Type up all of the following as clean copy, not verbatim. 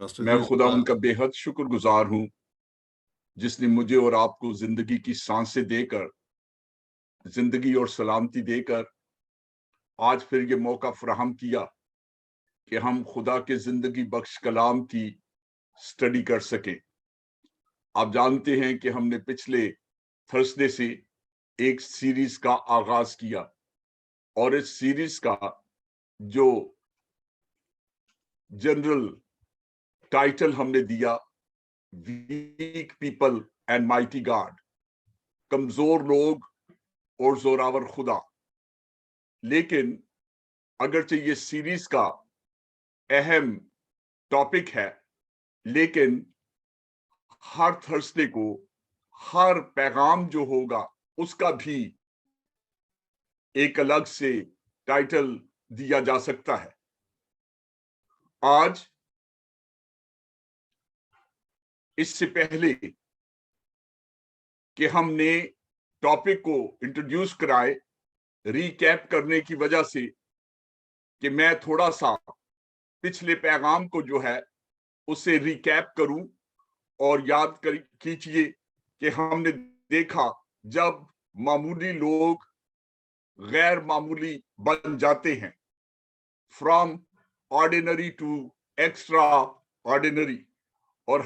میں خداوند کا بے حد شکر گزار ہوں جس نے مجھے اور آپ کو زندگی کی سانسیں دے کر، زندگی اور سلامتی دے کر آج پھر یہ موقع فراہم کیا کہ ہم خدا کے زندگی بخش کلام کی سٹڈی کر سکیں۔ آپ جانتے ہیں کہ ہم نے پچھلے تھرسڈے سے ایک سیریز کا آغاز کیا، اور اس سیریز کا جو جنرل ٹائٹل ہم نے دیا، week people and mighty God, کمزور لوگ اور زوراور خدا۔ لیکن اگرچہ یہ سیریز کا اہم ٹاپک ہے، لیکن ہر تھرسڈے کو ہر پیغام جو ہوگا اس کا بھی ایک الگ سے ٹائٹل دیا جا سکتا ہے۔ آج اس سے پہلے کہ ہم نے ٹاپک کو انٹروڈیوس کرائے، ریکیپ کرنے کی وجہ سے کہ میں تھوڑا سا پچھلے پیغام کو جو ہے اسے ریکیپ کروں، اور یاد کیجئے کہ ہم نے دیکھا جب معمولی لوگ غیر معمولی بن جاتے ہیں، from ordinary to extraordinary, اور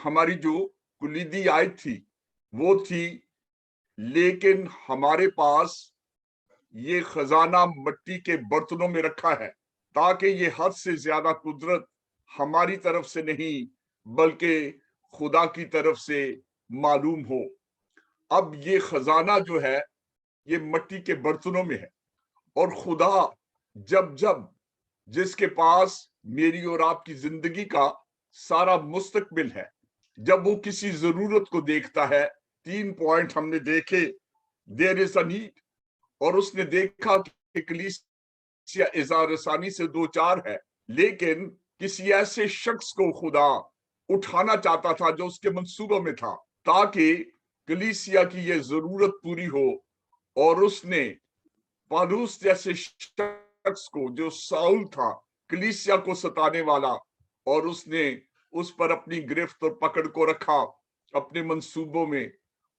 ہماری جو کلیدی آیت تھی وہ تھی، لیکن ہمارے پاس یہ خزانہ مٹی کے برتنوں میں رکھا ہے تاکہ یہ حد سے زیادہ قدرت ہماری طرف سے نہیں بلکہ خدا کی طرف سے معلوم ہو۔ اب یہ خزانہ جو ہے یہ مٹی کے برتنوں میں ہے، اور خدا جب جس کے پاس میری اور آپ کی زندگی کا سارا مستقبل ہے، جب وہ کسی ضرورت کو دیکھتا ہے، 3 پوائنٹ ہم نے دیکھے، دیر از اے نیڈ، اور اس نے دیکھا کہ کلیسیا اظہار رسانی سے 2-4 ہے، لیکن کسی ایسے شخص کو خدا اٹھانا چاہتا تھا جو اس کے منصوبوں میں تھا تاکہ کلیسیا کی یہ ضرورت پوری ہو۔ اور اس نے پالوس جیسے شخص کو، جو ساؤل تھا کلیسیا کو ستانے والا، اور اس نے اس پر اپنی گرفت اور پکڑ کو رکھا اپنے منصوبوں میں،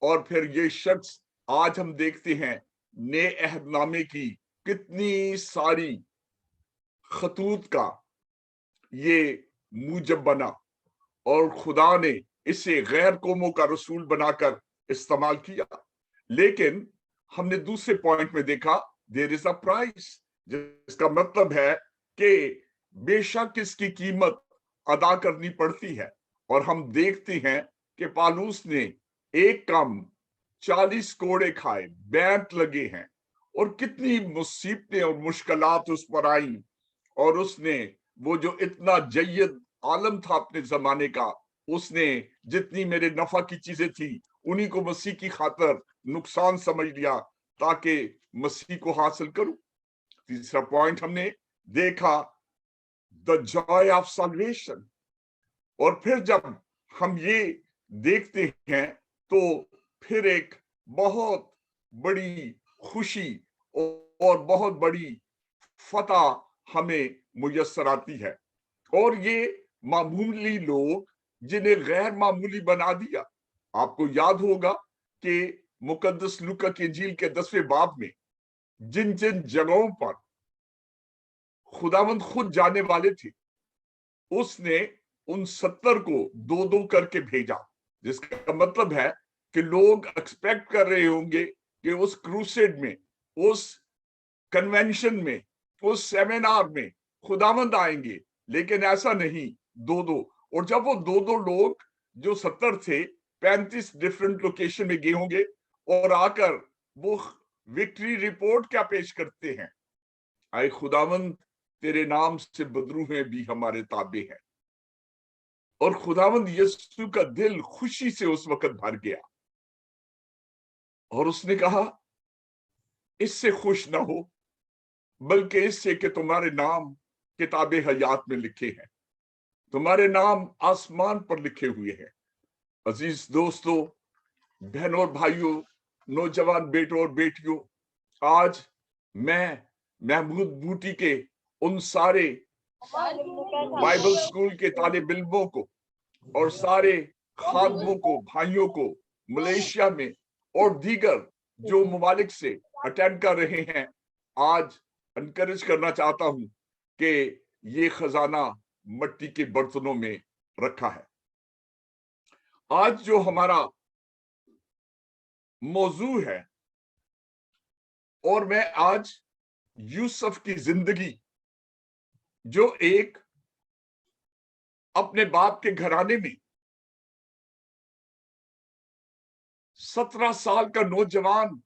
اور پھر یہ شخص آج ہم دیکھتے ہیں نئے عہد نامے کی کتنی ساری خطوط کا یہ موجب بنا، اور خدا نے اسے غیر قوموں کا رسول بنا کر استعمال کیا۔ لیکن ہم نے دوسرے پوائنٹ میں دیکھا دیر از اے پرائس، جس کا مطلب ہے کہ بے شک اس کی قیمت ادا کرنی پڑتی ہے، اور ہم دیکھتے ہیں کہ پالوس نے ایک کم 40 کوڑے کھائے، 62 لگے ہیں، اور کتنی مصیبتیں اور مشکلات اس پر آئیں، اور اس نے وہ جو اتنا جید عالم تھا اپنے زمانے کا، اس نے جتنی میرے نفع کی چیزیں تھی انہی کو مسیح کی خاطر نقصان سمجھ لیا تاکہ مسیح کو حاصل کروں۔ تیسرا پوائنٹ ہم نے دیکھا the joy of salvation، اور پھر جب ہم یہ دیکھتے ہیں تو پھر ایک بہت بڑی خوشی اور بہت بڑی فتح ہمیں میسر آتی ہے، اور یہ معمولی لوگ جنہیں غیر معمولی بنا دیا۔ آپ کو یاد ہوگا کہ مقدس لوکا کی انجیل کے 10ویں باب میں جن جگہوں پر خداوند خود جانے والے تھے، اس نے ان 70 کو 2 کر کے بھیجا، جس کا مطلب ہے کہ لوگ ایکسپیکٹ کر رہے ہوں گے کہ اس کروسیڈ میں، اس کنونشن میں، اس سیمینار میں خداوند آئیں گے، لیکن ایسا نہیں، 2 اور جب وہ 2 لوگ جو 70 تھے 35 ڈیفرنٹ لوکیشن میں گئے ہوں گے، اور آ کر وہ وکٹری رپورٹ کیا پیش کرتے ہیں، اے خداوند تیرے نام سے بدروہیں بھی ہمارے تابع ہیں۔ اور خداوند یسوع کا دل خوشی سے اس وقت بھر گیا، اور اس نے کہا اس سے خوش نہ ہو بلکہ اس سے کہ تمہارے نام کتاب حیات میں لکھے ہیں، تمہارے نام آسمان پر لکھے ہوئے ہیں۔ عزیز دوستو، بہنوں اور بھائیوں، نوجوان بیٹوں اور بیٹیوں، آج میں محمود بوٹی کے ان سارے बाइबल स्कूल के तालिब इल्मों को और सारे खादमों को, भाइयों को मलेशिया में और दीगर जो ममालिक से अटेंड कर रहे हैं, आज एनकरेज करना चाहता हूं कि ये खजाना मिट्टी के बर्तनों में रखा है। आज जो हमारा मौजू है, और मैं आज यूसुफ की जिंदगी, जो एक अपने बाप के घराने में 17 साल का नौजवान,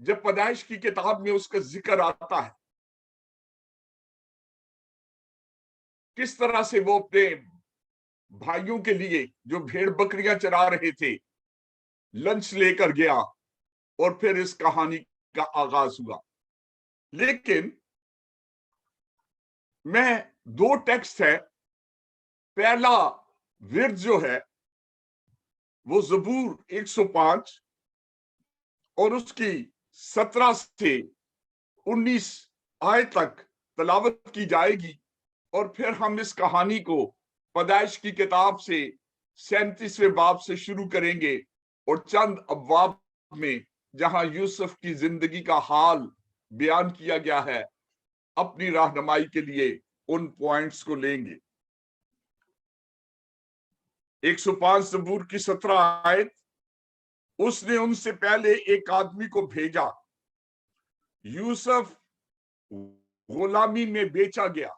जब पैदाइश की किताब में उसका जिक्र आता है, किस तरह से वो अपने भाइयों के लिए जो भेड़ बकरियां चरा रहे थे लंच लेकर गया, और फिर इस कहानी का आगाज हुआ। लेकिन मैं दो टेक्स्ट है, पहला विर्द जो है वो ज़बूर 105 और उसकी 17 से 19 आयत तक तलावत की जाएगी, और फिर हम इस कहानी को पैदाइश की किताब से 37वें बाब से शुरू करेंगे, और चंद अब्वाब में जहां यूसुफ की जिंदगी का हाल बयान किया गया है, अपनी रहनुमाई के लिए उन पॉइंट्स को लेंगे। 105 ज़बूर की 17 आयत, उसने उनसे पहले एक आदमी को भेजा, यूसुफ गुलामी में बेचा गया।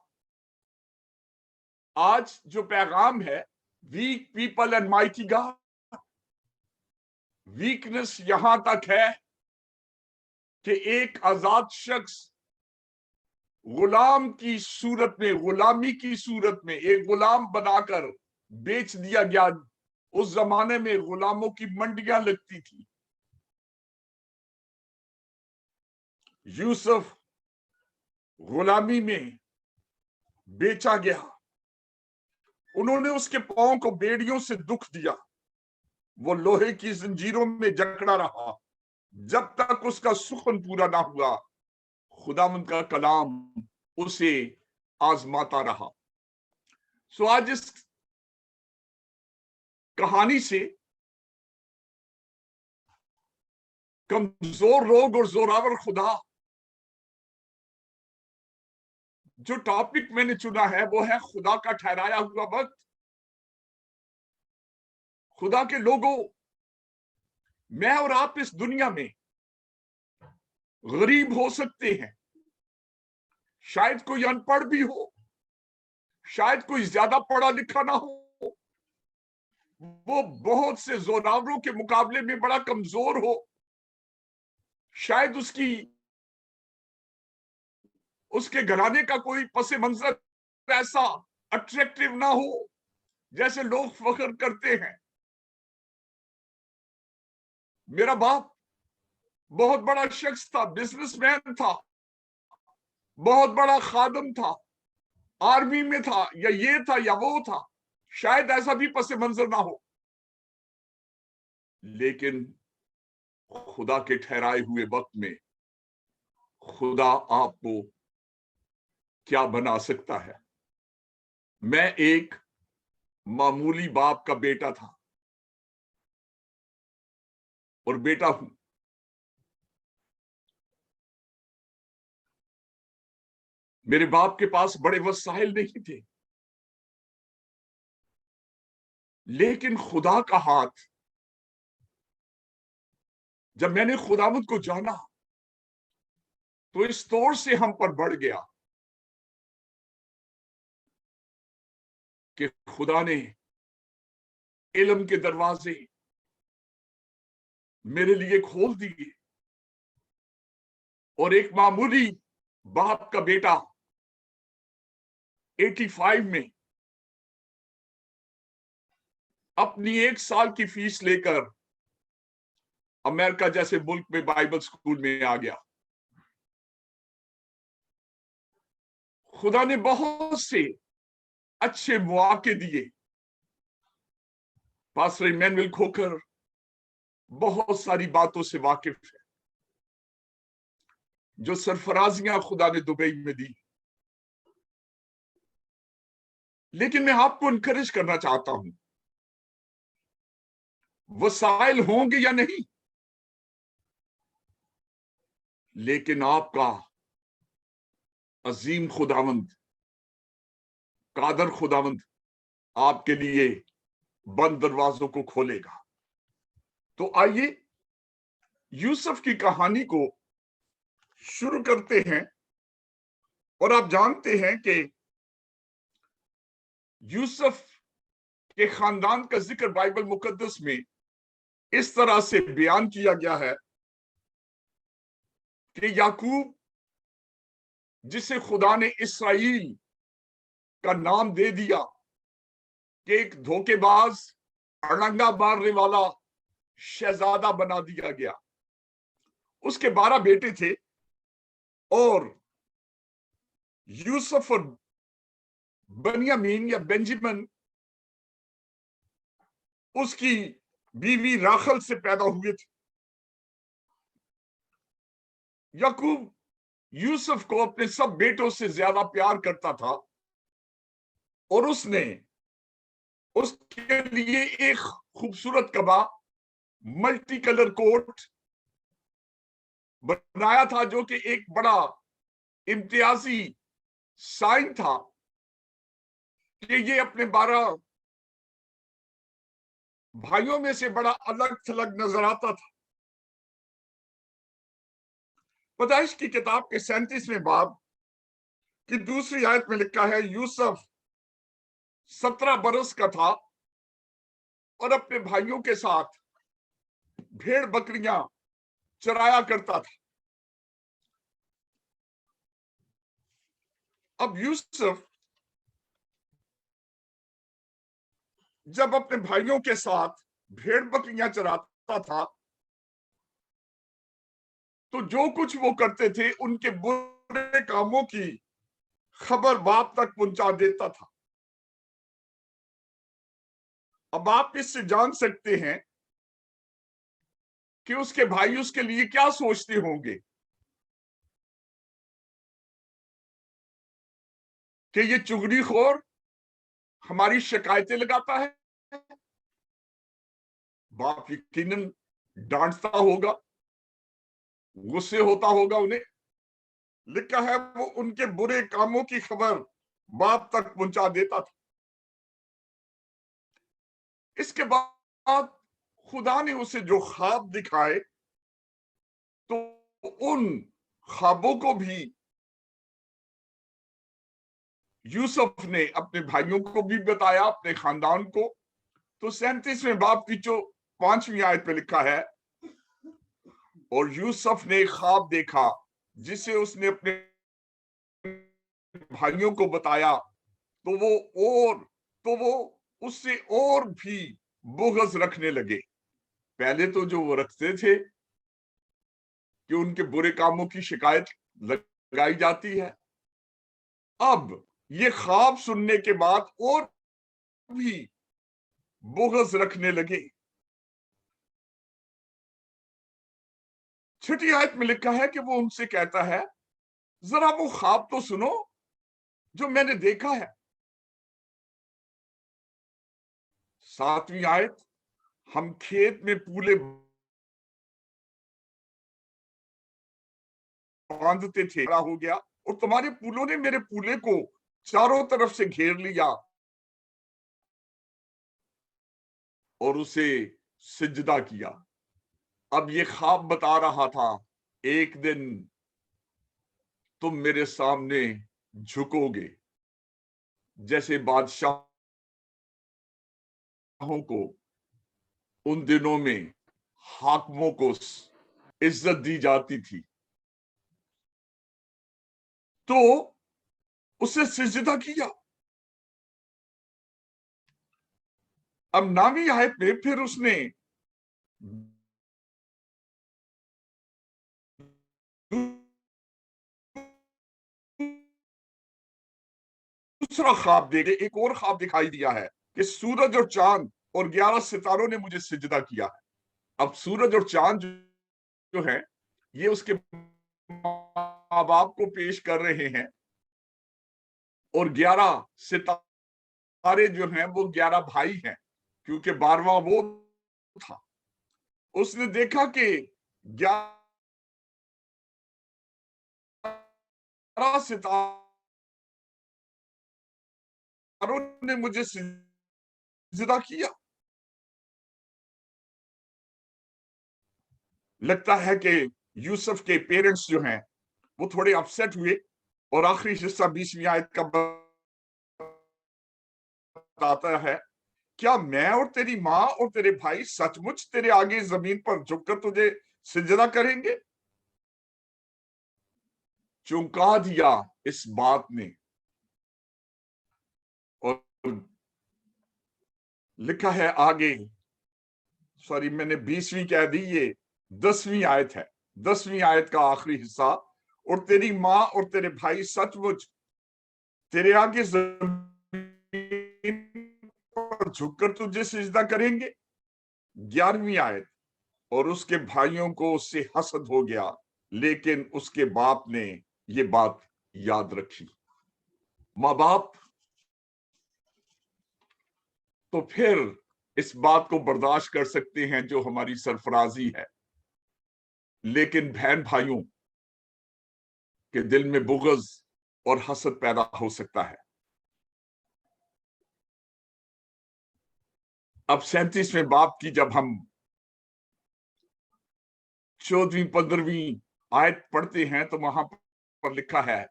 आज जो पैगाम है, weak people and mighty God, weakness यहां तक है कि एक आजाद शख्स गुलाम की सूरत में, गुलामी की सूरत में एक गुलाम बनाकर बेच दिया गया। उस जमाने में गुलामों की मंडियां लगती थी। यूसुफ गुलामी में बेचा गया। उन्होंने उसके पांव को बेड़ियों से दुख दिया। वो लोहे की जंजीरों में जकड़ा रहा जब तक उसका सुखन पूरा ना हुआ। खुदावंद का कलाम उसे आजमाता रहा। सो आज इस कहानी से कमजोर लोग और जोरावर खुदा, जो टॉपिक मैंने चुना है वो है खुदा का ठहराया हुआ वक्त। खुदा के लोगों, मैं और आप इस दुनिया में गरीब हो सकते हैं, शायद कोई अनपढ़ भी हो, शायद कोई ज्यादा पढ़ा लिखा ना हो, वो बहुत से जोरावरों के मुकाबले में बड़ा कमजोर हो, शायद उसके घराने का कोई पस मंजर ऐसा अट्रैक्टिव ना हो जैसे लोग फख्र करते हैं। मेरा बाप बहुत बड़ा शख्स था, बिजनेसमैन था, बहुत बड़ा खादम था, आर्मी में था, या ये था या वो था, शायद ऐसा भी पस मंजर ना हो, लेकिन खुदा के ठहराए हुए वक्त में खुदा आपको क्या बना सकता है। मैं एक मामूली बाप का बेटा था और बेटा हूं। मेरे बाप के पास बड़े वसाइल नहीं थे, लेकिन खुदा का हाथ, जब मैंने खुदावंद को जाना तो इस तौर से हम पर बढ़ गया कि खुदा ने इल्म के दरवाजे मेरे लिए खोल दिए, और एक मामूली बाप का बेटा 85 में अपनी 1 साल की फीस लेकर अमेरिका जैसे मुल्क में बाइबल स्कूल में आ गया। खुदा ने बहुत से अच्छे मौके दिए। पास्टर इमैनुअल खोकर बहुत सारी बातों से वाकिफ है, जो सरफराजियां खुदा ने दुबई में दी, لیکن میں آپ کو انکریج کرنا چاہتا ہوں، وسائل ہوں گے یا نہیں، لیکن آپ کا عظیم خداوند، قادر خداوند آپ کے لیے بند دروازوں کو کھولے گا۔ تو آئیے یوسف کی کہانی کو شروع کرتے ہیں۔ اور آپ جانتے ہیں کہ یوسف کے خاندان کا ذکر بائبل مقدس میں اس طرح سے بیان کیا گیا ہے کہ یعقوب، جسے خدا نے اسرائیل کا نام دے دیا، کہ ایک دھوکے باز، اڑنگا مارنے والا شہزادہ بنا دیا گیا۔ اس کے 12 بیٹے تھے، اور یوسف اور بنیامین یا بنجمن اس کی بیوی راخل سے پیدا ہوئے تھے۔ یعقوب یوسف کو اپنے سب بیٹوں سے زیادہ پیار کرتا تھا، اور اس نے اس کے لیے ایک خوبصورت کبا، ملٹی کلر کوٹ بنایا تھا، جو کہ ایک بڑا امتیازی سائن تھا کہ یہ اپنے 12 بھائیوں میں سے بڑا الگ تھلگ نظر آتا تھا۔ پیدائش کی کتاب کے 37ویں باب کی دوسری آیت میں لکھا ہے، یوسف 17 برس کا تھا اور اپنے بھائیوں کے ساتھ بھیڑ بکریاں چرایا کرتا تھا۔ اب یوسف جب اپنے بھائیوں کے ساتھ بھیڑ بکریاں چراتا تھا تو جو کچھ وہ کرتے تھے ان کے برے کاموں کی خبر باپ تک پہنچا دیتا تھا۔ اب آپ اس سے جان سکتے ہیں کہ اس کے بھائی اس کے لیے کیا سوچتے ہوں گے، کہ یہ چغلی خور ہماری شکایتیں لگاتا ہے۔ باپ یقیناً ڈانٹتا ہوگا، غصے ہوتا ہوگا انہیں۔ لکھا ہے وہ ان کے برے کاموں کی خبر باپ تک پہنچا دیتا تھا۔ اس کے بعد خدا نے اسے جو خواب دکھائے تو ان خوابوں کو بھی یوسف نے اپنے بھائیوں کو بھی بتایا، اپنے خاندان کو۔ تو 37ویں باب کی جو 5ویں آیت پہ لکھا ہے، اور یوسف نے خواب دیکھا جسے اس نے اپنے بھائیوں کو بتایا، تو وہ اس سے اور بھی بغض رکھنے لگے۔ پہلے تو جو وہ رکھتے تھے کہ ان کے برے کاموں کی شکایت لگائی جاتی ہے، اب یہ خواب سننے کے بعد اور بھی بغض رکھنے لگے۔ 6 آیت میں لکھا ہے کہ وہ ان سے کہتا ہے، ذرا وہ خواب تو سنو جو میں نے دیکھا ہے۔ 7ویں آیت، ہم کھیت میں پولے باندھتے تھے، بڑا ہو گیا اور تمہارے پولوں نے میرے پولے کو چاروں طرف سے گھیر لیا اور اسے سجدہ کیا۔ اب یہ خواب بتا رہا تھا، ایک دن تم میرے سامنے جھکو گے، جیسے بادشاہوں کو ان دنوں میں حاکموں کو عزت دی جاتی تھی۔ تو اسے سجدہ کیا۔ اب 9ویں آیت میں پھر اس نے دوسرا خواب دیکھے، ایک اور خواب دکھائی دیا ہے کہ سورج اور چاند اور 11 ستاروں نے مجھے سجدہ کیا ہے۔ اب سورج اور چاند جو ہے یہ اس کے ماں باپ کو پیش کر رہے ہیں، اور 11 ستارے سارے جو ہیں وہ 11 بھائی ہیں کیونکہ 12واں وہ تھا. اس نے دیکھا کہ 11 ستاروں نے مجھے سجدہ کیا. لگتا ہے کہ یوسف کے پیرنٹس جو ہیں وہ تھوڑے اپسیٹ ہوئے اور آخری حصہ 20ویں آیت کا بتاتا ہے کیا میں اور تیری ماں اور تیرے بھائی سچ مچ تیرے آگے زمین پر جھک کر تجھے سجدہ کریں گے. چونکا دیا اس بات نے. اور لکھا ہے آگے، سوری میں نے 20ویں کہہ دی، یہ 10ویں آیت ہے. 10ویں آیت کا آخری حصہ، اور تیری ماں اور تیرے بھائی سچ مچ تیرے آگے زمین پر جھک کر تجھے سجدہ کریں گے. 11ویں آیت، اور اس کے بھائیوں کو اس سے حسد ہو گیا لیکن اس کے باپ نے یہ بات یاد رکھی. ماں باپ تو پھر اس بات کو برداشت کر سکتے ہیں جو ہماری سرفرازی ہے، لیکن بہن بھائیوں کے دل میں بغض اور حسد پیدا ہو سکتا ہے. اب 37ویں باب کی جب ہم 14ویں 15ویں آیت پڑھتے ہیں تو وہاں پر لکھا ہے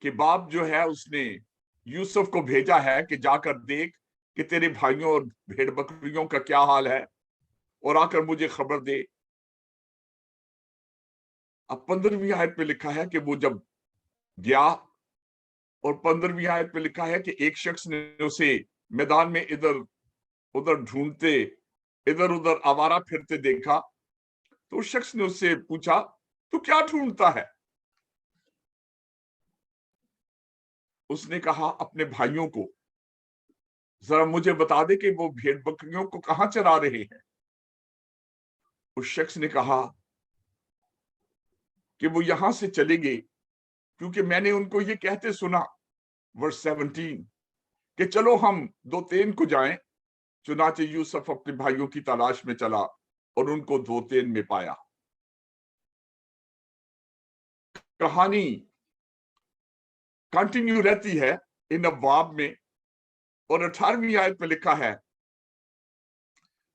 کہ باپ جو ہے اس نے یوسف کو بھیجا ہے کہ جا کر دیکھ کہ تیرے بھائیوں اور بھیڑ بکریوں کا کیا حال ہے اور آ کر مجھے خبر دے. اب 15ویں آیت پہ لکھا ہے کہ وہ جب گیا، اور 15ویں آیت پہ لکھا ہے کہ ایک شخص نے اسے میدان میں ادھر ادھر ڈھونڈتے، ادھر ادھر آوارہ پھرتے دیکھا. تو اس شخص نے اس سے پوچھا تو کیا ڈھونڈتا ہے؟ اس نے کہا اپنے بھائیوں کو، ذرا مجھے بتا دے کہ وہ بھیڑ بکریوں کو کہاں چرا رہے ہیں. اس شخص نے کہا کہ وہ یہاں سے چلے گئے کیونکہ میں نے ان کو یہ کہتے سنا، ورس 17، کہ چلو ہم دوتین کو جائیں. چنانچہ یوسف اپنے بھائیوں کی تلاش میں چلا اور ان کو دوتین میں پایا. کہانی کنٹینیو رہتی ہے ان ابواب میں، اور 18ویں آیت میں لکھا ہے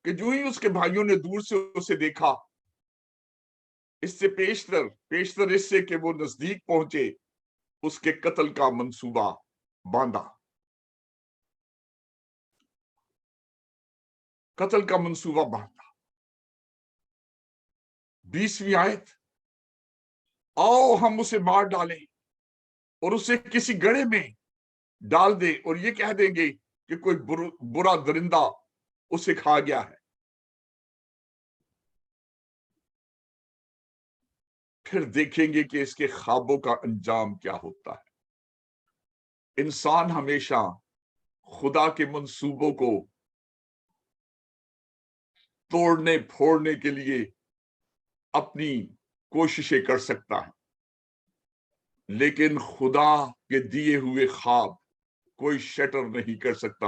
کہ جو ہی اس کے بھائیوں نے دور سے اسے دیکھا، اس سے پیشتر اس سے کہ وہ نزدیک پہنچے، اس کے قتل کا منصوبہ باندھا. قتل کا منصوبہ باندھا. 20ویں آیت، آؤ ہم اسے مار ڈالیں اور اسے کسی گڑھے میں ڈال دے اور یہ کہہ دیں گے کہ کوئی برا درندہ اسے کھا گیا ہے. پھر دیکھیں گے کہ اس کے خوابوں کا انجام کیا ہوتا ہے. انسان ہمیشہ خدا کے منصوبوں کو توڑنے پھوڑنے کے لیے اپنی کوششیں کر سکتا ہے، لیکن خدا کے دیے ہوئے خواب کوئی شٹر نہیں کر سکتا،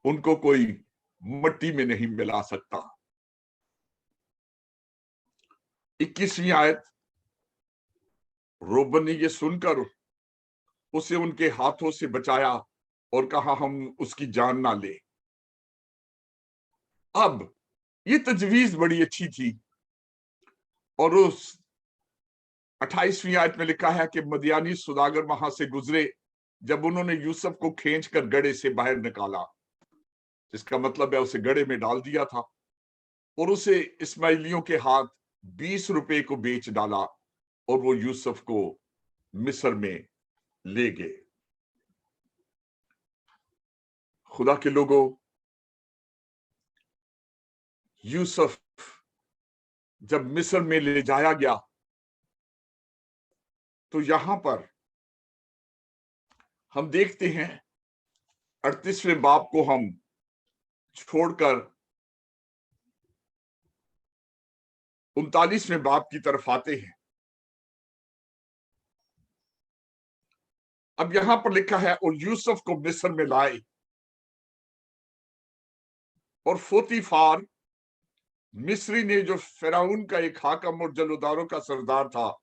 ان کو کوئی مٹی میں نہیں ملا سکتا. 21ویں آیت، روبن نے یہ سن کر اسے ان کے ہاتھوں سے بچایا اور کہا ہم اس کی جان نہ لے. اب یہ تجویز بڑی اچھی تھی، اور اس 28ویں آیت میں لکھا ہے کہ مدیانی سوداگر وہاں سے گزرے جب انہوں نے یوسف کو کھینچ کر گڑھے سے باہر نکالا، جس کا مطلب ہے اسے گڑھے میں ڈال دیا تھا، اور اسے اسماعیلیوں کے ہاتھ 20 روپے کو بیچ ڈالا اور وہ یوسف کو مصر میں لے گئے. خدا کے لوگوں، یوسف جب مصر میں لے جایا گیا تو یہاں پر ہم دیکھتے ہیں 38ویں باب کو ہم چھوڑ کر 39ویں باب کی طرف آتے ہیں. अब यहां पर लिखा है और यूसुफ को मिस्र में लाए और फोतीफार मिस्री ने, जो फिरौन का एक हाकम और जलोदारों का सरदार था,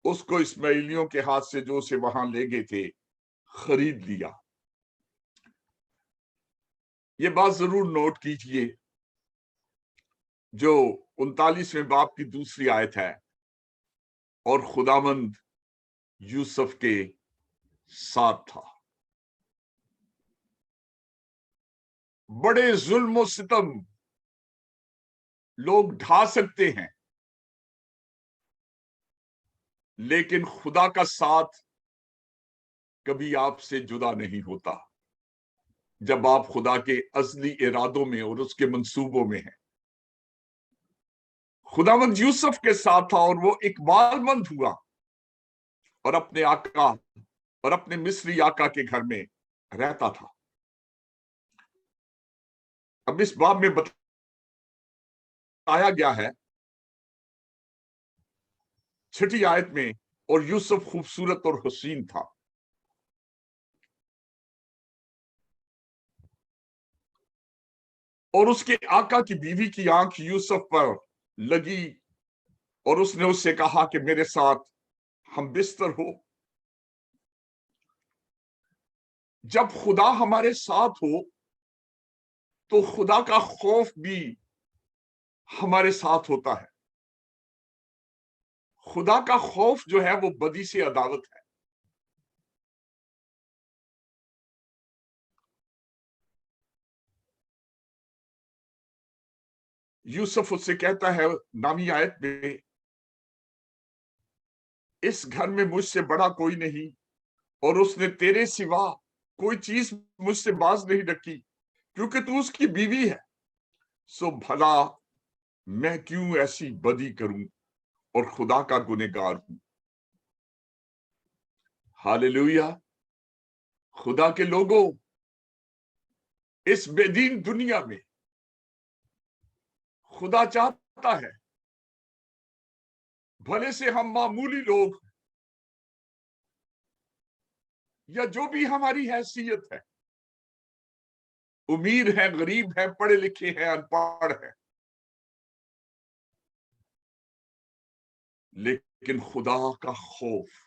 उसको इस्माइलियों के हाथ से जो उसे वहां ले गए थे खरीद लिया। ये बात जरूर नोट कीजिए, जो 39वें बाब की दूसरी आयत है, और खुदावंद यूसुफ के साथ था। बड़े जुल्म और सितम लोग ढा सकते हैं, लेकिन खुदा का साथ कभी आपसे जुदा नहीं होता जब आप खुदा के असली इरादों में और उसके मंसूबों में हैं। खुदावंद यूसुफ के साथ था और वो इकबालमंद हुआ और अपने आका और अपने मिस्री आका के घर में रहता था। अब इस बाब में बताया गया है 6ठी आयत में, और यूसुफ खूबसूरत और हसीन था। और उसके आका की बीवी की आंख यूसुफ पर लगी और उसने उससे कहा कि मेरे साथ हम बिस्तर हो। जब खुदा हमारे साथ हो तो खुदा का खौफ भी हमारे साथ होता है। खुदा का खौफ जो है वो बदी से अदावत है। यूसुफ उससे कहता है 9वीं आयत में, इस घर में मुझसे बड़ा कोई नहीं और उसने तेरे सिवा कोई चीज मुझसे बाज नहीं रखी, क्योंकि तू उसकी बीवी है। सो भला मैं क्यों ऐसी बदी करूं और खुदा का गुनहगार हूं। हालेलुया। खुदा के लोगों, इस बेदीन दुनिया में खुदा चाहता है भले से हम मामूली लोग या जो भी हमारी हैसियत है, अमीर है, गरीब है, पढ़े लिखे हैं, अनपढ़ है, लेकिन खुदा का खौफ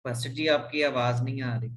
पास्टर जी आपकी आवाज नहीं आ रही।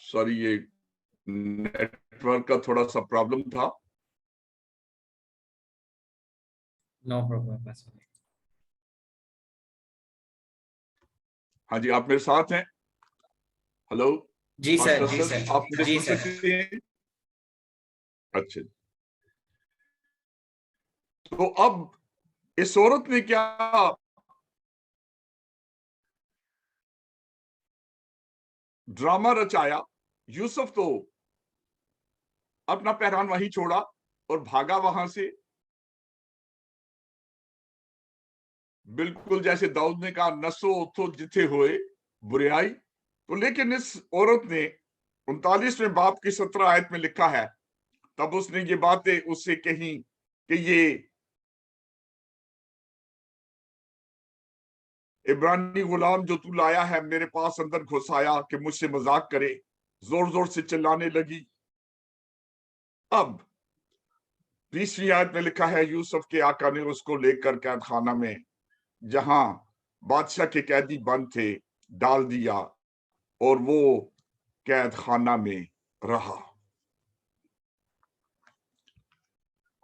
सॉरी, ये नेटवर्क का थोड़ा सा प्रॉब्लम था। No problem pastor. हाँ जी, आप मेरे साथ हैं। हेलो जी सर, मास्टर जी सर, सर, आप मुझे जी सुन सर। सकते हैं? अच्छा, तो अब इस औरत ने क्या ड्रामा रचाया। यूसुफ तो अपना पहरान वहीं छोड़ा और भागा वहां से। बिल्कुल जैसे दाऊद ने कहा, नसो उठो जिथे होए बुराई। तो लेकिन इस औरत ने 39वें बाब की 17 आयत में लिखा है, तब उसने ये बातें उससे कही कि ये इब्रानी गुलाम जो तू लाया है मेरे पास अंदर घुस आया कि मुझसे मजाक करे, जोर जोर से चिल्लाने लगी। अब 20वीं आयत में लिखा है, यूसुफ के आका ने उसको लेकर कैद खाना में, जहां बादशाह के कैदी बंद थे, डाल दिया और वो कैद खाना में रहा।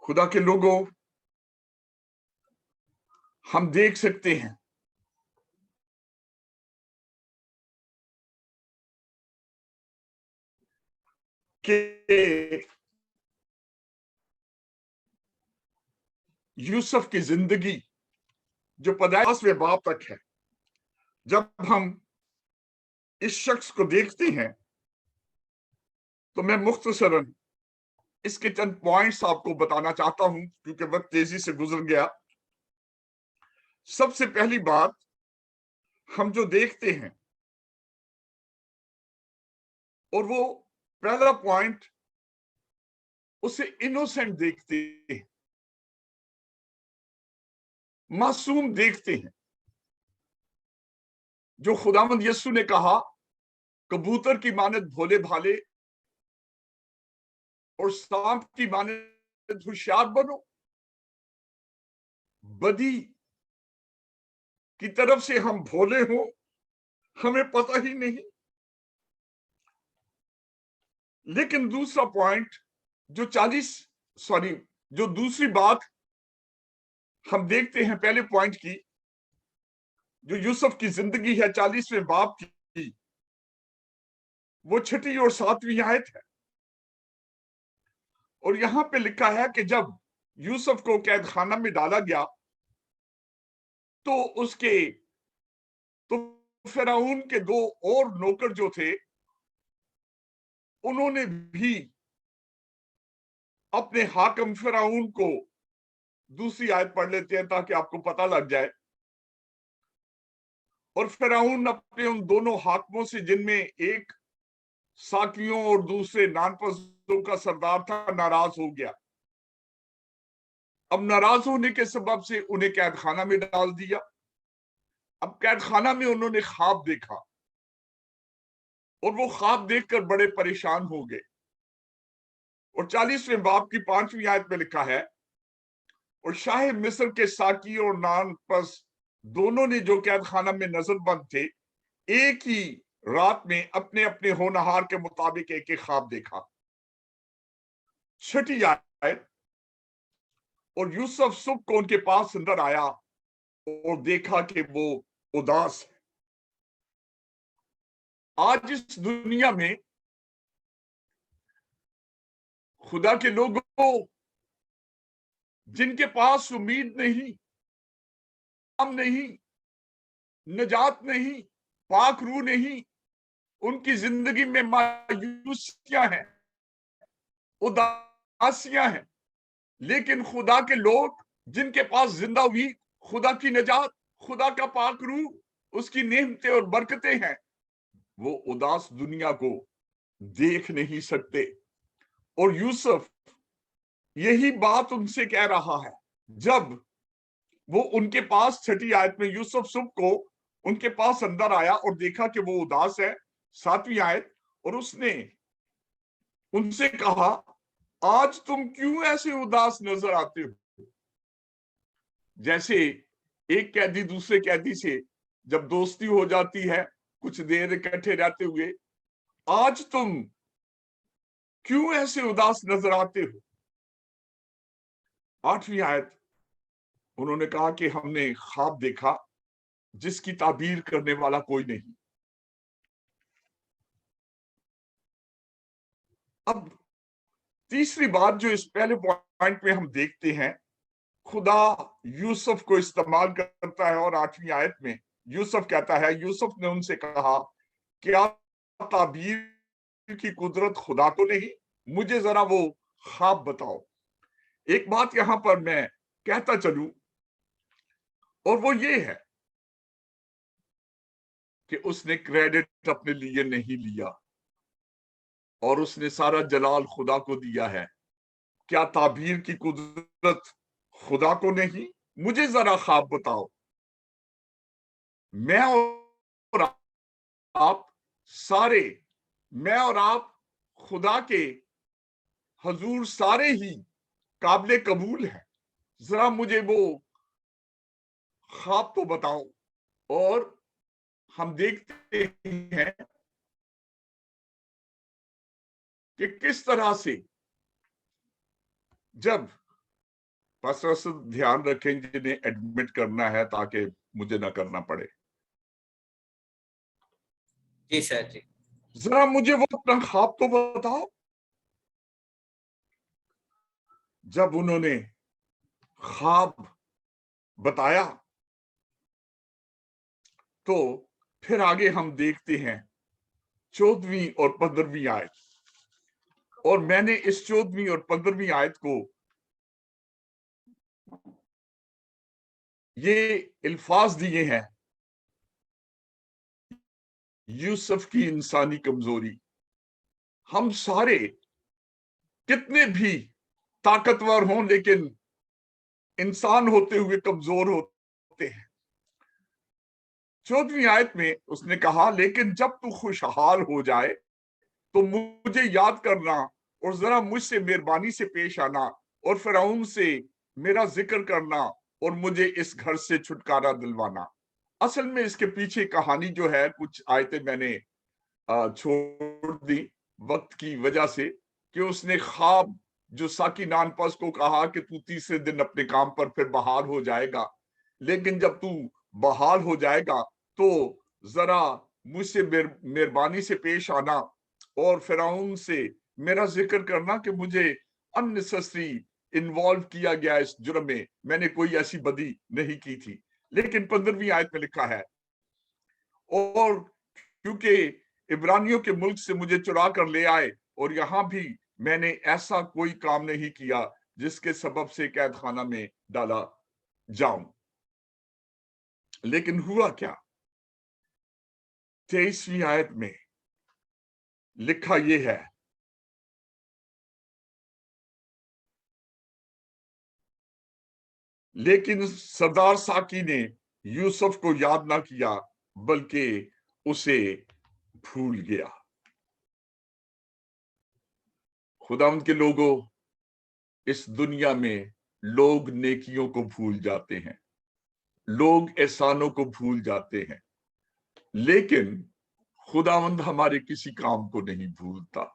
खुदा के लोगों, हम देख सकते हैं कि यूसुफ की जिंदगी जो 50वें बाब तक है, जब हम इस शख्स को देखते हैं तो मैं मुख्तसरन इसके चंद पॉइंट्स आपको बताना चाहता हूं, क्योंकि वक्त तेजी से गुजर गया। सबसे पहली बात हम जो देखते हैं, और वो पहला पॉइंट, उसे इनोसेंट देखते हैं, मासूम देखते हैं। जो खुदावंद यीशु ने कहा, कबूतर की मानद भोले भाले और सांप की मानद होशियार बनो। बदी की तरफ से हम भोले हों, हमें पता ही नहीं। लेकिन दूसरा पॉइंट जो जो दूसरी बात हम देखते हैं पहले पॉइंट की, जो यूसुफ की जिंदगी है 40वें बाब की, वो 6ठी और 7वीं आयत है। और यहां पे लिखा है कि जब यूसुफ को कैद खाना में डाला गया तो फिरौन के 2 और नौकर जो थे, उन्होंने भी अपने हाकिम फिरौन को, दूसरी आयत पढ़ लेते हैं ताकि आपको पता लग जाए। और फिरौन अपने उन दोनों हाकिमों से, जिनमें एक साकियों और दूसरे नानपसों का सरदार था, नाराज हो गया। अब नाराज होने के सबब से उन्हें कैद खाना में डाल दिया। अब कैद खाना में उन्होंने ख्वाब देखा और वो ख्वाब देखकर बड़े परेशान हो गए। और 40वें बाब की 5वीं आयत में लिखा है, और शाह मिस्र के साकी और नानपस दोनों ने, जो कैद खाना में नजरबंद थे, एक ही रात में अपने अपने होनहार के मुताबिक एक एक ख्वाब देखा। 6ठी आयत, और यूसुफ सुबह को उनके पास अंदर आया और देखा कि वो उदास है। आज इस दुनिया में खुदा के लोगों, जिनके पास उम्मीद नहीं, हम नहीं, नजात नहीं, पाक रूह नहीं, उनकी जिंदगी में मायूसियां हैं, उदासियां हैं। लेकिन खुदा के लोग, जिनके पास जिंदा हुई खुदा की नजात, खुदा का पाक रूह, उसकी नेमतें और बरकतें हैं, वो उदास दुनिया को देख नहीं सकते। और यूसुफ यही बात उनसे कह रहा है। जब वो उनके पास 6ठी आयत में यूसुफ सुबह को उनके पास अंदर आया और देखा कि वो उदास है, 7वीं आयत, और उसने उनसे कहा, आज तुम क्यों ऐसे उदास नजर आते हो? जैसे एक कैदी दूसरे कैदी से जब दोस्ती हो जाती है, कुछ देर इकट्ठे रहते हुए, आज तुम क्यों ऐसे उदास नजर आते हो? 8वीं आयत, उन्होंने कहा कि हमने ख्वाब देखा जिसकी ताबीर करने वाला कोई नहीं। अब तीसरी बात जो इस पहले पॉइंट में हम देखते हैं, खुदा यूसुफ को इस्तेमाल करता है। और 8वीं आयत में यूसुफ कहता है, यूसुफ ने उनसे कहा, क्या ताबीर की कुदरत खुदा को नहीं? मुझे जरा वो ख्वाब बताओ। एक बात यहां पर मैं कहता चलूं, اور وہ یہ ہے کہ اس نے کریڈٹ اپنے لیے نہیں لیا اور اس نے سارا جلال خدا کو دیا ہے. کیا تعبیر کی قدرت خدا کو نہیں؟ مجھے ذرا خواب بتاؤ. میں اور آپ خدا کے حضور سارے ہی قابل قبول ہیں. ذرا مجھے وہ خواب تو بتاؤ. اور ہم دیکھتے ہیں کہ کس طرح سے جب بس دھیان رکھیں جنہیں ایڈمٹ کرنا ہے تاکہ مجھے نہ کرنا پڑے. جی سر جی. ذرا مجھے وہ اپنا خواب تو بتاؤ. جب انہوں نے خواب بتایا تو پھر آگے ہم دیکھتے ہیں 14ویں اور 15ویں آیت. اور میں نے اس 14ویں اور 15ویں آیت کو یہ الفاظ دیے ہیں: یوسف کی انسانی کمزوری. ہم سارے کتنے بھی طاقتور ہوں لیکن انسان ہوتے ہوئے کمزور ہوتے ہیں. 14ویں آیت میں اس نے کہا لیکن جب تو خوشحال ہو جائے تو مجھے یاد کرنا اور ذرا مجھ سے مہربانی سے پیش آنا اور فرعون سے میرا ذکر کرنا اور مجھے اس گھر سے چھٹکارا دلوانا. اصل میں اس کے پیچھے کہانی جو ہے کچھ آیتیں میں نے چھوڑ دی وقت کی وجہ سے کہ اس نے خواب جو ساکی نانپس کو کہا کہ تو تیسرے دن اپنے کام پر پھر بحال ہو جائے گا، لیکن جب تو بحال ہو جائے گا تو ذرا مجھ سے مہربانی سے پیش آنا اور فرعون سے میرا ذکر کرنا کہ مجھے unnecessary انوالو کیا گیا اس جرم میں نے کوئی ایسی بدی نہیں کی تھی. لیکن 15ویں آیت میں لکھا ہے اور کیونکہ عبرانیوں کے ملک سے مجھے چرا کر لے آئے اور یہاں بھی میں نے ایسا کوئی کام نہیں کیا جس کے سبب سے قید خانہ میں ڈالا جاؤں. لیکن ہوا کیا؟ 23ویں آیت میں لکھا یہ ہے: لیکن سردار ساکی نے یوسف کو یاد نہ کیا بلکہ اسے بھول گیا. خداوند کے لوگوں، اس دنیا میں لوگ نیکیوں کو بھول جاتے ہیں، لوگ احسانوں کو بھول جاتے ہیں، لیکن خداوند ہمارے کسی کام کو نہیں بھولتا.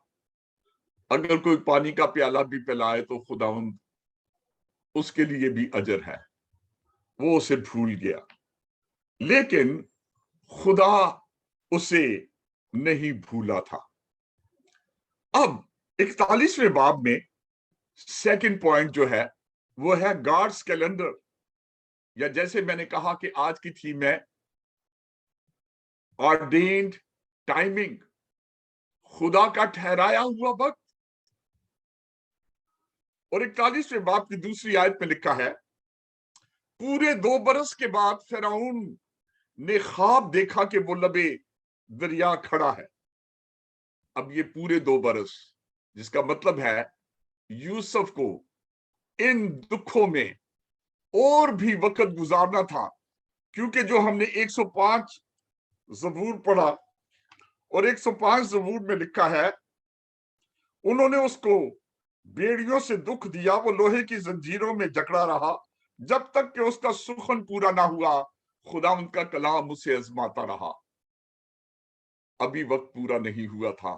اگر کوئی پانی کا پیالہ بھی پلائے تو خداوند اس کے لیے بھی اجر ہے. وہ اسے بھول گیا لیکن خدا اسے نہیں بھولا تھا. اب 41ویں باب میں سیکنڈ پوائنٹ جو ہے وہ ہے گاڈز کیلنڈر، یا جیسے میں نے کہا کہ آج کی تھیم ہے آرڈینڈ ٹائمنگ، خدا کا ٹھہرایا ہوا وقت. اور 41ویں باب کی دوسری آیت میں لکھا ہے: پورے 2 برس کے بعد فرعون نے خواب دیکھا کہ وہ لبے دریا کھڑا ہے. اب یہ پورے 2 برس جس کا مطلب ہے یوسف کو ان دکھوں میں اور بھی وقت گزارنا تھا، کیونکہ جو ہم نے 105 زبور پڑھا اور 105 زبور میں لکھا ہے انہوں نے اس کو بیڑیوں سے دکھ دیا، وہ لوہے کی زنجیروں میں جکڑا رہا جب تک کہ اس کا سخن پورا نہ ہوا. خدا ان کا کلام اسے آزماتا رہا. ابھی وقت پورا نہیں ہوا تھا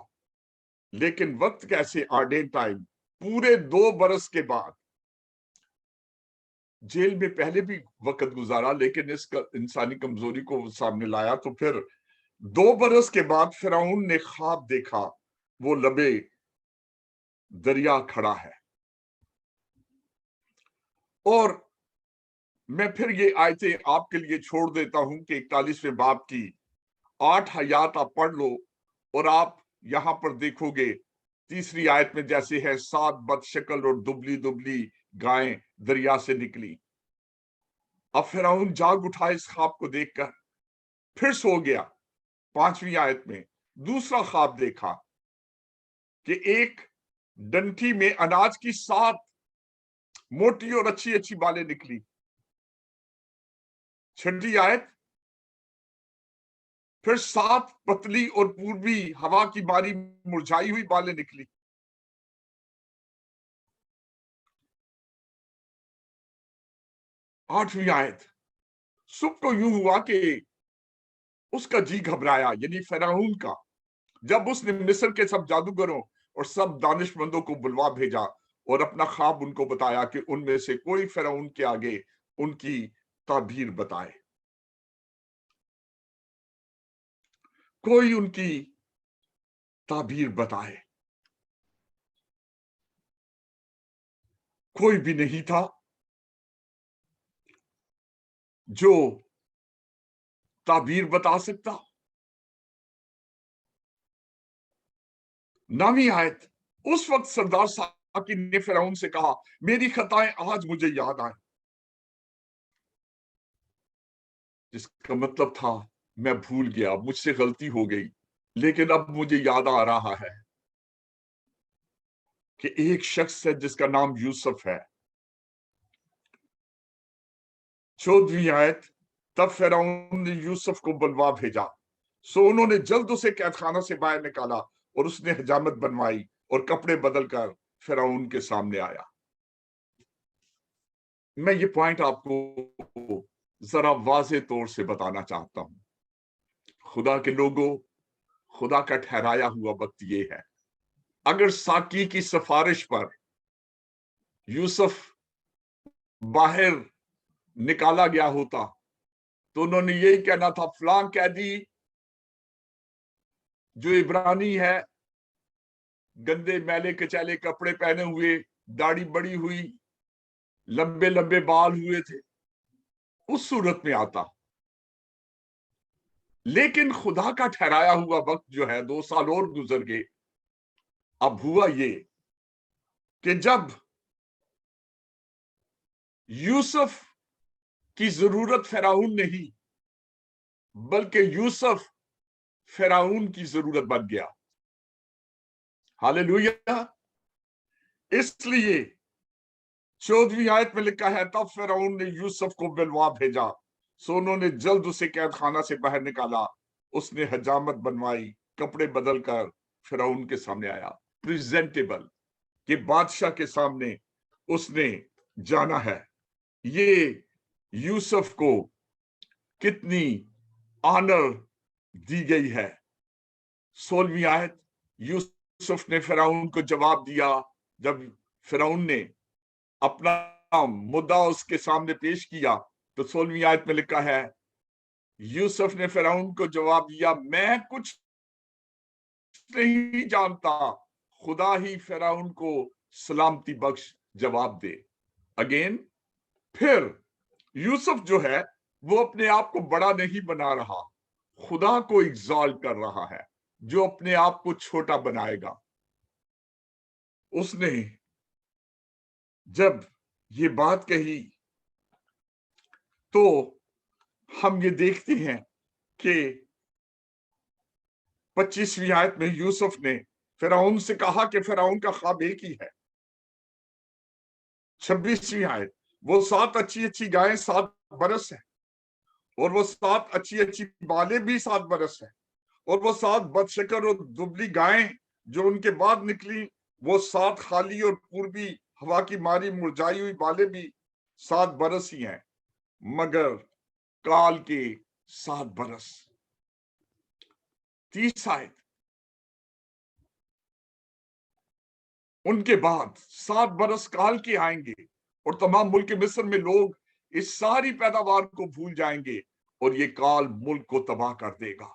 لیکن وقت کیسے؟ آرڈین ٹائم. پورے 2 برس کے بعد جیل میں پہلے بھی وقت گزارا لیکن اس کا انسانی کمزوری کو سامنے لایا. تو پھر 2 برس کے بعد فرعون نے خواب دیکھا، وہ لبے دریا کھڑا ہے. اور میں پھر یہ آیتیں آپ کے لیے چھوڑ دیتا ہوں کہ 41ویں باب کی 8 آیات آپ پڑھ لو اور آپ یہاں پر دیکھو گے تیسری آیت میں جیسے ہے 7 بد شکل اور دبلی دبلی گائیں دریا سے نکلی. अब फिरौन जाग उठा इस ख्वाब को देखकर, फिर सो गया। 5वीं आयत में दूसरा ख्वाब देखा कि एक डंठी में अनाज की 7 मोटी और अच्छी अच्छी बालें निकली। 6ठी आयत, फिर 7 पतली और पूर्वी हवा की मारी मुरझाई हुई बालें निकली। 8वीं आयत, सुबह को यूं हुआ कि उसका जी घबराया, यानी फिरौन का, जब उसने मिस्र के सब जादूगरों और सब दानिशमंदों को बुलवा भेजा और अपना ख्वाब उनको बताया कि उनमें से कोई फिरौन के आगे उनकी ताबीर बताए। कोई उनकी ताबीर बताए। कोई भी नहीं था जो ताबीर बता सकता। 9वीं आयत, उस वक्त सरदार साकिन ने फिरौन से कहा, मेरी खताएं आज मुझे याद आए। जिसका मतलब था, मैं भूल गया, मुझसे गलती हो गई, लेकिन अब मुझे याद आ रहा है कि एक शख्स है जिसका नाम यूसुफ है। 14वीं आयत, तब फिरौन ने यूसुफ को बुलवा भेजा, सो उन्होंने जल्द उसे कैदखाना से बाहर निकाला और उसने हजामत बनवाई और कपड़े बदलकर फिरौन के सामने आया। मैं ये पॉइंट आपको जरा वाज़े तौर से बताना चाहता हूं। खुदा के लोगों, खुदा का ठहराया हुआ वक्त ये है। अगर साकी की सिफारिश पर यूसुफ बाहर निकाला गया होता तो उन्होंने यही कहना था, फलां कैदी जो इब्रानी है, गंदे मैले कचैले कपड़े पहने हुए, दाढ़ी बड़ी हुई, लंबे लंबे बाल हुए थे, उस सूरत में आता। लेकिन खुदा का ठहराया हुआ वक्त जो है, 2 साल और गुजर गए। अब हुआ ये कि जब यूसुफ की जरूरत फिरौन नहीं, बल्कि यूसुफ फिरौन की जरूरत बन गया। हालेलुया। इसलिए 14वीं आयत में लिखा है, तब फिरौन ने यूसुफ को बुलवा भेजा, सो उन्होंने जल्द उसे कैदखाना से बाहर निकाला। उसने हजामत बनवाई, कपड़े बदलकर फिरौन के सामने आया। प्रेजेंटेबल, कि बादशाह के सामने उसने जाना है। ये यूसुफ को कितनी ऑनर दी गई है। 16वीं आयत, यूसुफ ने फिरौन को जवाब दिया। जब फिरौन ने अपना मुद्दा उसके सामने पेश किया तो 16वीं आयत में लिखा है, यूसुफ ने फिरौन को जवाब दिया, मैं कुछ नहीं जानता, खुदा ही फिरौन को सलामती बख्श जवाब दे। अगेन, फिर यूसुफ जो है वो अपने आप को बड़ा नहीं बना रहा, खुदा को एग्जॉल्ट कर रहा है, जो अपने आप को छोटा बनाएगा। उसने जब ये बात कही तो हम ये देखते हैं कि 25वीं आयत में यूसुफ ने फिरौन से कहा कि फिरौन का ख्वाब एक ही है। 26वीं आयत, वो 7 अच्छी अच्छी गायें 7 बरस है, और वो 7 अच्छी अच्छी बालें भी 7 बरस है, और वो 7 बदशक्ल और दुबली गायें जो उनके बाद निकली, वो 7 खाली और पूर्वी हवा की मारी मुरझाई हुई बालें भी 7 बरस ही हैं, मगर काल के 7 बरस। 30 आयत, उनके बाद 7 बरस काल के आएंगे और तमाम मुल्क मिस्र में लोग इस सारी पैदावार को भूल जाएंगे और ये काल मुल्क को तबाह कर देगा।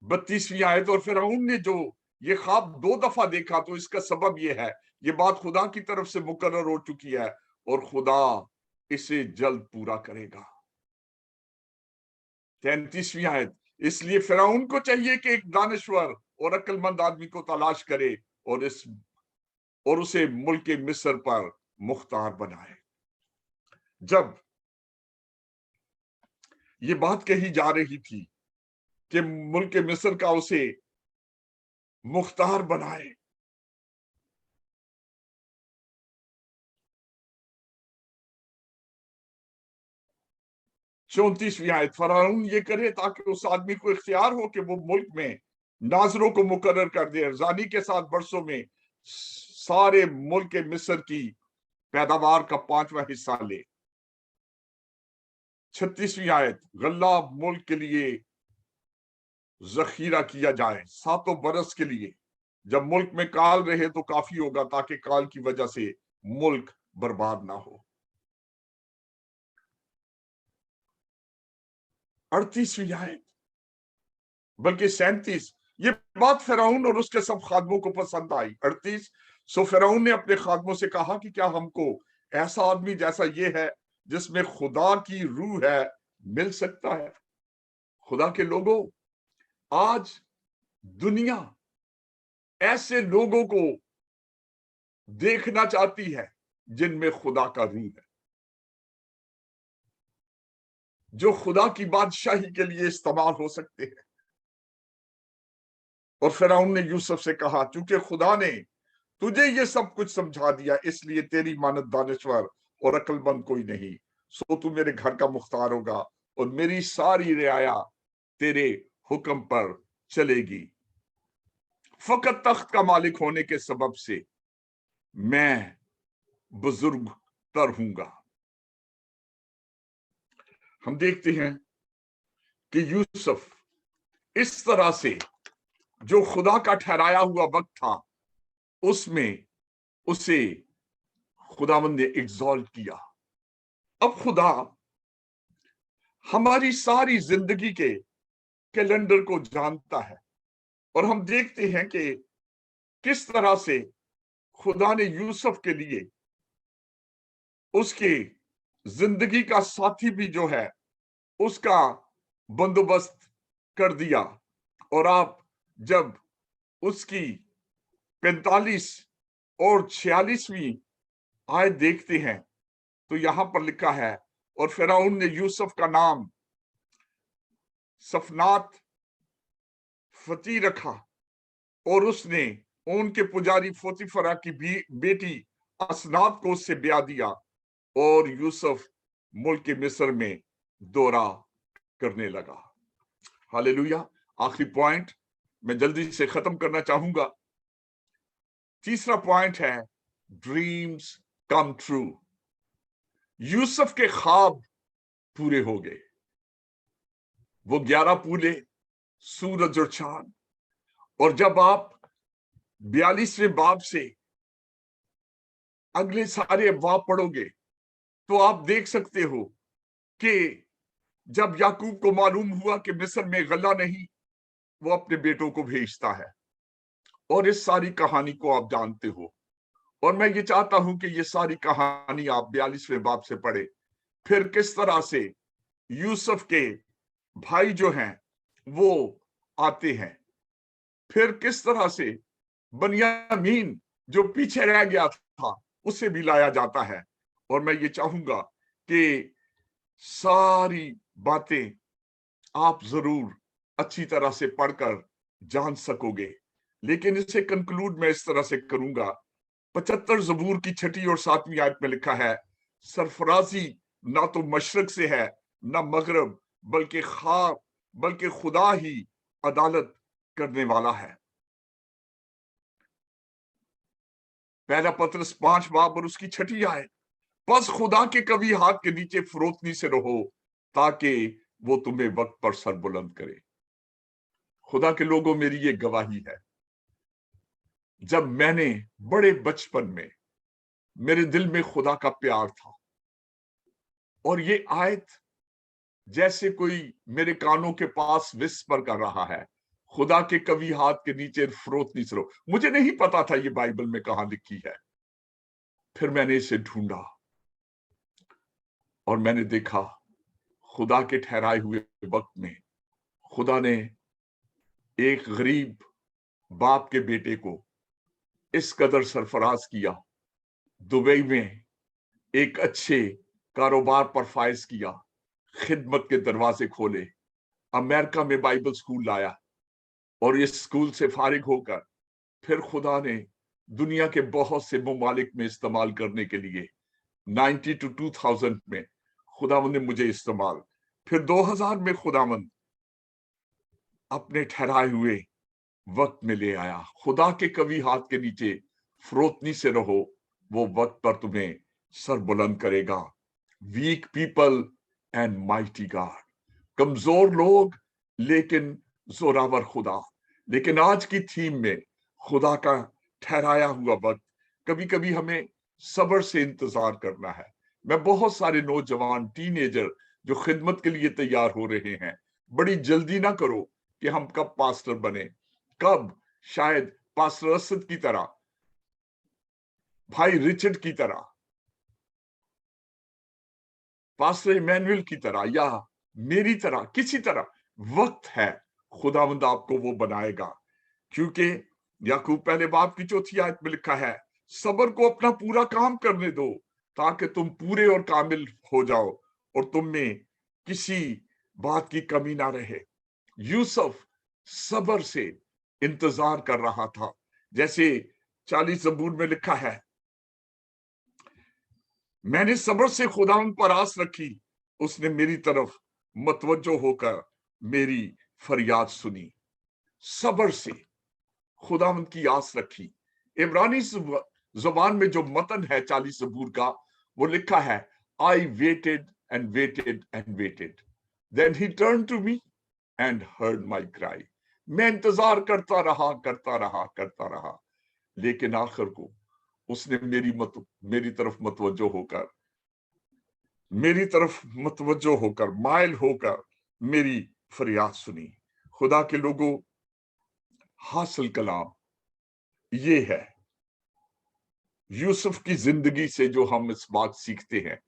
32वीं आयत, और फिरौन ने जो ये ख्वाब 2 दफा देखा तो इसका सबब ये है, ये बात खुदा की तरफ से मुकर्रर हो चुकी है और खुदा इसे जल्द पूरा करेगा। 33वीं आयत, इसलिए फिरौन को चाहिए कि एक दानश्वर और अक्लमंद आदमी को तलाश करे और उसे मुल्क मिस्र पर मुख्तार बनाए। जब ये बात कही जा रही थी कि मुल्क मिस्र का उसे मुख्तार बनाए, 34वीं आयत, फराउन ये करे ताकि उस आदमी को इख्तियार हो कि वो मुल्क में नाजरों को मुकर्रर कर दे, रानी के साथ बरसों में सारे मुल्क मिस्र की पैदावार का 5वां हिस्सा ले। 36वीं आयत, गल्ला मुल्क के लिए जखीरा किया जाए 7 बरस के लिए, जब मुल्क में काल रहे तो काफी होगा, ताकि काल की वजह से मुल्क बर्बाद ना हो। 38वीं आयत बल्कि 37, ये बात फिरौन और उसके सब खादमों को पसंद आई। 38, सो फिरौन ने अपने खादमों से कहा कि क्या हमको ऐसा आदमी जैसा ये है जिसमें खुदा की रूह है मिल सकता है? खुदा के लोगों, आज दुनिया ऐसे लोगों को देखना चाहती है जिनमें खुदा का रूह है, जो खुदा की बादशाही के लिए इस्तेमाल हो सकते हैं। और फिरौन ने यूसुफ से कहा, चूंकि खुदा ने तुझे ये सब कुछ समझा दिया, इसलिए तेरी मानद दानिश्वर और अक्लमंद कोई नहीं, सो तू मेरे घर का मुख्तार होगा और मेरी सारी रियाया तेरे हुक्म पर चलेगी। फकत तख्त का मालिक होने के सबब से मैं बुजुर्ग तर हूंगा। हम देखते हैं कि यूसुफ इस तरह से जो खुदा का ठहराया हुआ वक्त था उसमें उसे खुदावंद ने एग्जॉल्ट किया। अब खुदा हमारी सारी जिंदगी के कैलेंडर को जानता है और हम देखते हैं कि किस तरह से खुदा ने यूसुफ के लिए उसके जिंदगी का साथी भी जो है उसका बंदोबस्त कर दिया। और आप जब उसकी 45 और 46वीं आयत देखते हैं तो यहां पर लिखा है, और फिरौन ने यूसुफ का नाम सफनात फती रखा और उसने उनके पुजारी फोतिफरा की बेटी असनात को उससे ब्याह दिया और यूसुफ मुल्क मिस्र में दौरा करने लगा। हालेलुया। आखिरी पॉइंट मैं जल्दी से खत्म करना चाहूंगा। तीसरा पॉइंट है ड्रीम्स कम ट्रू। यूसुफ के ख्वाब पूरे हो गए। वो 11 पूले, सूरज और चांद। और जब आप 42वें बाब से अगले सारे अब्वाब पढ़ोगे तो आप देख सकते हो कि जब याकूब को मालूम हुआ कि मिस्र में गल्ला नहीं, वो अपने बेटों को भेजता है और इस सारी कहानी को आप जानते हो। और मैं ये चाहता हूं कि ये सारी कहानी आप 42वें बाब से पढ़े। फिर किस तरह से यूसुफ के भाई जो हैं वो आते हैं, फिर किस तरह से बनियामीन जो पीछे रह गया था उसे भी लाया जाता है। और मैं ये चाहूंगा कि सारी बातें आप जरूर अच्छी तरह से पढ़कर जान सकोगे। लेकिन इसे कंक्लूड मैं इस तरह से करूंगा। 75 ज़बूर की 6ठी और 7वीं आयत में लिखा है, सरफराजी ना तो मशरक से है ना मगरब, बल्कि खुदा ही अदालत करने वाला है। पहला पतरस 5 बाब और उसकी 6ठी आयत, बस खुदा के कभी हाथ के नीचे फरोतनी से रहो ताकि वो तुम्हें वक्त पर सर बुलंद करे। खुदा के लोगों, मेरी ये गवाही है, जब मैंने बड़े बचपन में मेरे दिल में खुदा का प्यार था और ये आयत जैसे कोई मेरे कानों के पास विस्पर कर रहा है, खुदा के कभी हाथ के नीचे फरोतनी से रहो। मुझे नहीं पता था ये बाइबल में कहां लिखी है। फिर मैंने इसे ढूंढा और मैंने देखा खुदा के ठहराए हुए वक्त में खुदा ने एक गरीब बाप के बेटे को इस कदर सरफराज किया, दुबई में एक अच्छे कारोबार पर फाइज किया, खिदमत के दरवाजे खोले, अमेरिका में बाइबल स्कूल लाया, और इस स्कूल से फारिग होकर फिर खुदा ने दुनिया के बहुत से ममालिक में इस्तेमाल करने के लिए 90 to 2000 में खुदावंद ने मुझे इस्तेमाल, फिर 2000 में खुदावंद अपने ठहराए हुए वक्त में ले आया। खुदा के कवि हाथ के नीचे फरोतनी से रहो, वो वक्त पर तुम्हें सर बुलंद करेगा। Weak people and mighty God, कमजोर लोग लेकिन जोरावर खुदा। लेकिन आज की थीम में खुदा का ठहराया हुआ वक्त, कभी कभी हमें सब्र से इंतजार करना है। मैं बहुत सारे नौजवान टीनेजर जो खिदमत के लिए तैयार हो रहे हैं, बड़ी जल्दी ना करो कि हम कब पास्टर बने, कब शायद पास्टर असद की तरह, भाई रिचर्ड की तरह, पास्टर इमैनुअल की तरह, या मेरी तरह, किसी तरह वक्त है, खुदावंद आपको वो बनाएगा। क्योंकि याकूब पहले बाब की 4 आयत में लिखा है, सब्र को अपना पूरा काम करने दो ताकि तुम पूरे और कामिल हो जाओ और तुम में किसी बात की कमी ना रहे। यूसुफ सब्र से इंतजार कर रहा था, जैसे 40 ज़बूर में लिखा है, मैंने सब्र से खुदावंद पर आस रखी, उसने मेरी तरफ मतवज्जो होकर मेरी फरियाद सुनी। सब्र से खुदावंद की आस रखी। इब्रानी जुबान में जो मतन है 40 ज़बूर का, वो लिखा है, I waited and waited and waited, then he turn to me and heard my cry. मैं इंतजार करता रहा करता रहा करता रहा, लेकिन आखिर को उसने मेरी तरफ मतवज्जो होकर माइल होकर मेरी फरियाद सुनी। खुदा के लोगों, हासिल कलाम ये है, यूसुफ की जिंदगी से जो हम इस बात सीखते हैं,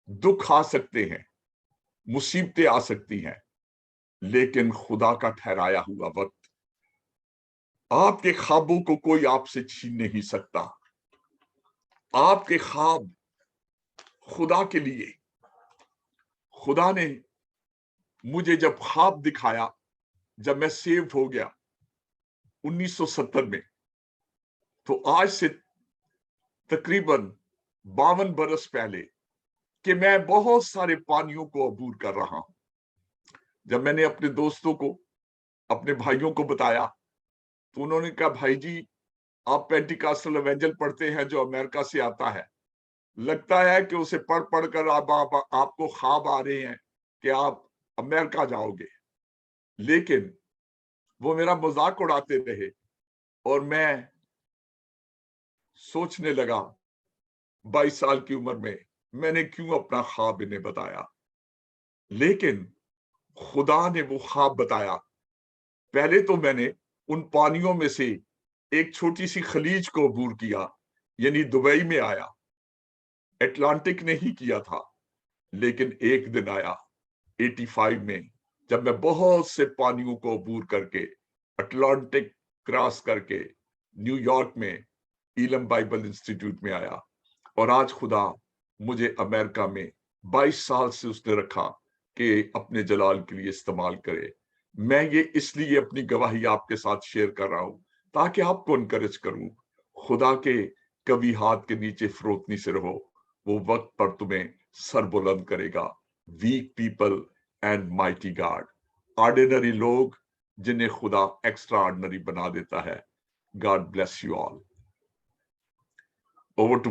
दुख आ सकते हैं, मुसीबतें आ सकती हैं, लेकिन खुदा का ठहराया हुआ वक्त, आपके ख्वाबों को कोई आपसे छीन नहीं सकता। आपके ख्वाब खुदा के लिए, खुदा ने मुझे जब ख्वाब दिखाया, जब मैं सेव हो गया 1970 में, तो आज से तकरीबन 52 बरस पहले कि मैं बहुत सारे पानियों को अबूर कर रहा हूं। जब मैंने अपने दोस्तों को, अपने भाइयों को बताया, तो उन्होंने कहा, भाई जी आप पेंटिकॉस्टल एवेंजल पढ़ते हैं जो अमेरिका से आता है, लगता है कि उसे पढ़ पढ़कर आपको ख्वाब आ रहे हैं कि आप अमेरिका जाओगे। लेकिन वो मेरा मजाक उड़ाते रहे और मैं सोचने लगा 22 साल की उम्र में मैंने क्यों अपना ख्वाब इन्हें बताया। लेकिन खुदा ने वो ख्वाब बताया। पहले तो मैंने उन पानियों में से एक छोटी सी खलीज को अबूर किया, यानी दुबई में आया, अटलांटिक नहीं किया था। लेकिन एक दिन आया 85 में, जब मैं बहुत से पानियों को अबूर करके अटलांटिक क्रॉस करके न्यूयॉर्क में इलम बाइबल इंस्टीट्यूट में आया। और आज खुदा मुझे अमेरिका में 22 साल से उसने रखा कि अपने जलाल के लिए इस्तेमाल करे। मैं ये इसलिए अपनी गवाही आपके साथ शेयर कर रहा हूं ताकि आपको इनकरेज करूं। खुदा के कभी हाथ के नीचे फरोतनी से रहो, वो वक्त पर तुम्हें सर बुलंद करेगा। Weak people and mighty God, ordinary लोग जिन्हें खुदा एक्स्ट्रा ऑर्डिनरी बना देता है। God bless you all. Over to